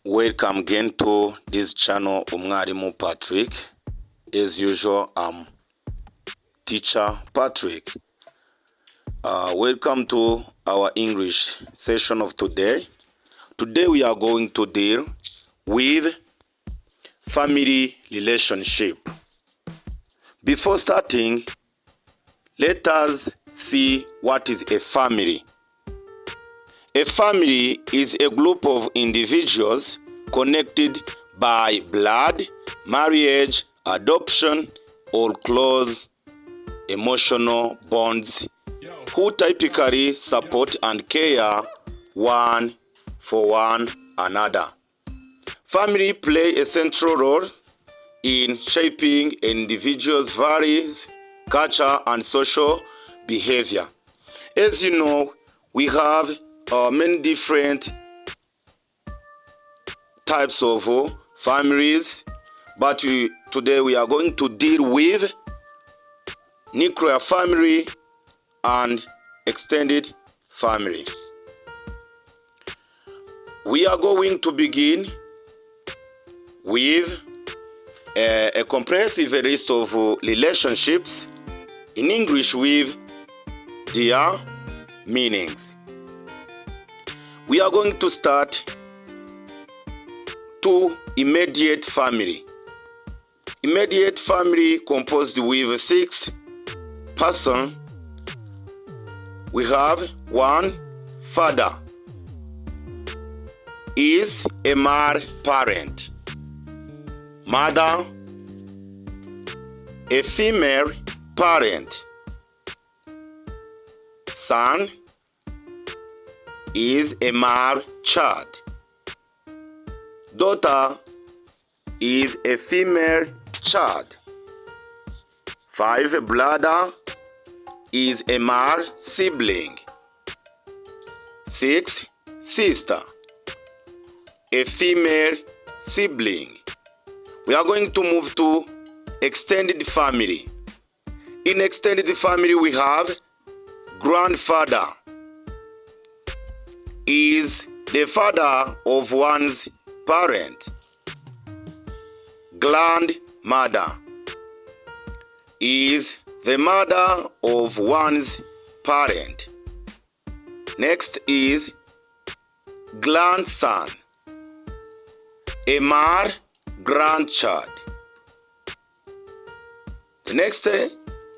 Welcome again to this channel, Umwarimu Patrick. As usual, I'm teacher Patrick. Welcome to our English session of today. Today we are going to deal with family relationship. Before starting, let us see what is a family. A family is a group of individuals connected by blood, marriage, adoption, or close emotional bonds who typically support and care one for one another. Family play a central role in shaping an individual's values, culture, and social behavior. As you know, we have many different types of families, but today we are going to deal with nuclear family and extended family. We are going to begin with a comprehensive list of relationships in English with their meanings. We are going to start to immediate family. Immediate family composed with 6 persons. We have 1 father is a male parent. Mother, a female parent. Son is a male child. Daughter is a female child. 5 brother is a male sibling. 6 sister, a female sibling. We are going to move to extended family. In extended family we have grandfather is the father of one's parent. Grandmother is the mother of one's parent. Next is grandson, a male grandchild. The next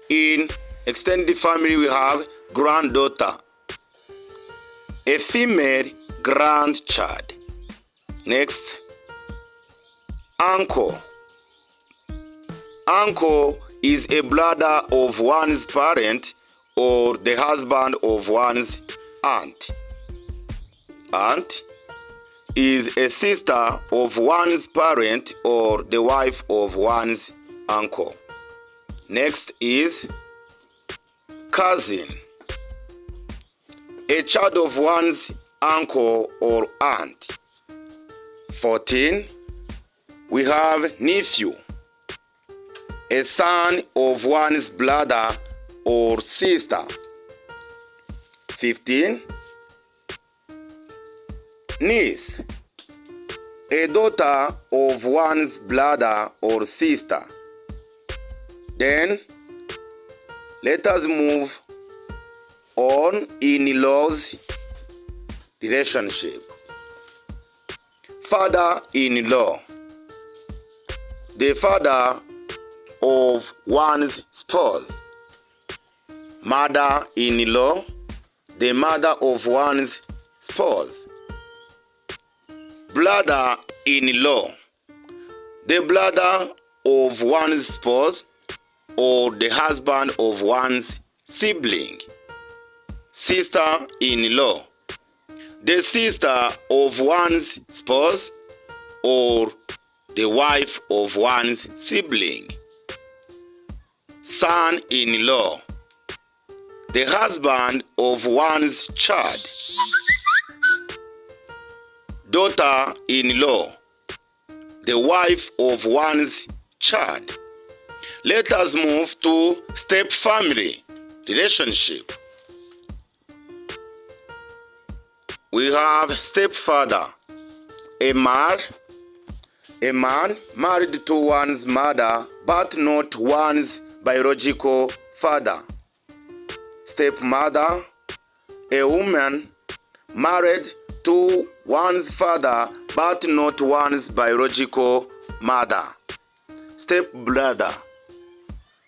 in extended family we have granddaughter, a female grandchild. Next, uncle. Uncle is a brother of one's parent or the husband of one's aunt. Aunt is a sister of one's parent or the wife of one's uncle. Next is cousin, a child of one's uncle or aunt. 14. We have nephew, a son of one's brother or sister. 15. Niece, a daughter of one's brother or sister. Then let us move on in-laws relationship. Father-in-law, the father of one's spouse. Mother-in-law, the mother of one's spouse. Brother-in-law, the brother of one's spouse or the husband of one's sibling. Sister-in-law, the sister of one's spouse or the wife of one's sibling. Son-in-law, the husband of one's child. Daughter-in-law, the wife of one's child. Let us move to step-family relationship. We have stepfather, A man married to one's mother but not one's biological father. Stepmother. A woman married to one's father but not one's biological mother. Stepbrother.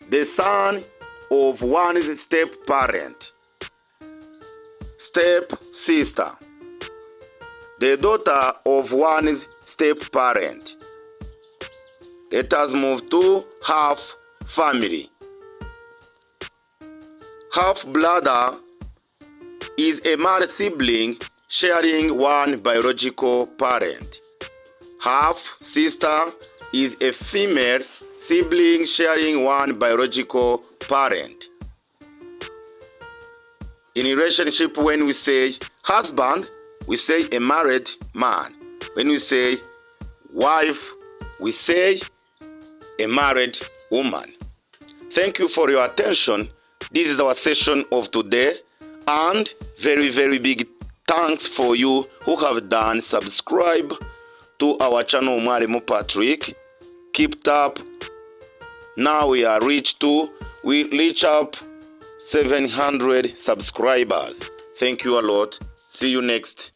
The son of one's step-parent. Step-sister. The daughter of one's step-parent. Let us move to half-family. Half-brother is a male sibling sharing one biological parent. Half-sister is a female sibling sharing one biological parent. In relationship, when we say husband, we say a married man. When we say wife, we say a married woman. Thank you for your attention. This is our session of today, and very, very big thanks for you who have done subscribe to our channel Mwarimu Patrick. Keep up. Now we reach up 700 subscribers. Thank you a lot. See you next